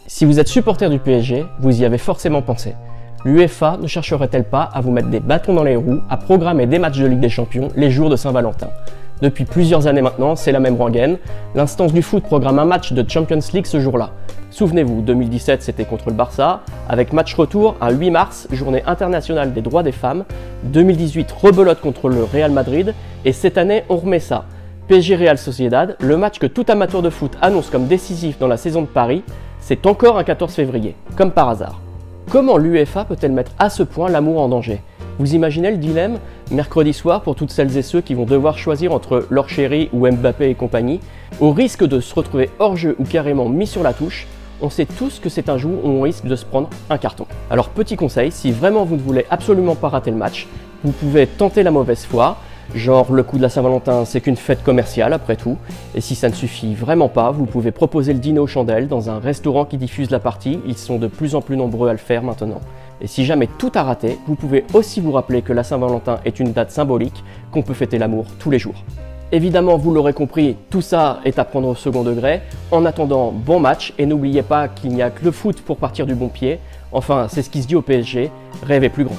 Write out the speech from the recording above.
Si vous êtes supporter du PSG, vous y avez forcément pensé. L'UEFA ne chercherait-elle pas à vous mettre des bâtons dans les roues, à programmer des matchs de Ligue des Champions les jours de Saint-Valentin? Depuis plusieurs années maintenant, c'est la même rengaine. L'instance du foot programme un match de Champions League ce jour-là. Souvenez-vous, 2017 c'était contre le Barça, avec match retour un 8 mars, journée internationale des droits des femmes. 2018, rebelote contre le Real Madrid, et cette année on remet ça. PSG Real Sociedad, le match que tout amateur de foot annonce comme décisif dans la saison de Paris, c'est encore un 14 février, comme par hasard. Comment l'UEFA peut-elle mettre à ce point l'amour en danger? Vous imaginez le dilemme? Mercredi soir, pour toutes celles et ceux qui vont devoir choisir entre leur chéri ou Mbappé et compagnie, au risque de se retrouver hors jeu ou carrément mis sur la touche, on sait tous que c'est un jour où on risque de se prendre un carton. Alors petit conseil, si vraiment vous ne voulez absolument pas rater le match, vous pouvez tenter la mauvaise foi, genre le coup de la Saint-Valentin c'est qu'une fête commerciale après tout, et si ça ne suffit vraiment pas, vous pouvez proposer le dîner aux chandelles dans un restaurant qui diffuse la partie, ils sont de plus en plus nombreux à le faire maintenant. Et si jamais tout a raté, vous pouvez aussi vous rappeler que la Saint-Valentin est une date symbolique, qu'on peut fêter l'amour tous les jours. Évidemment, vous l'aurez compris, tout ça est à prendre au second degré. En attendant, bon match, et n'oubliez pas qu'il n'y a que le foot pour partir du bon pied. Enfin, c'est ce qui se dit au PSG, rêvez plus grand.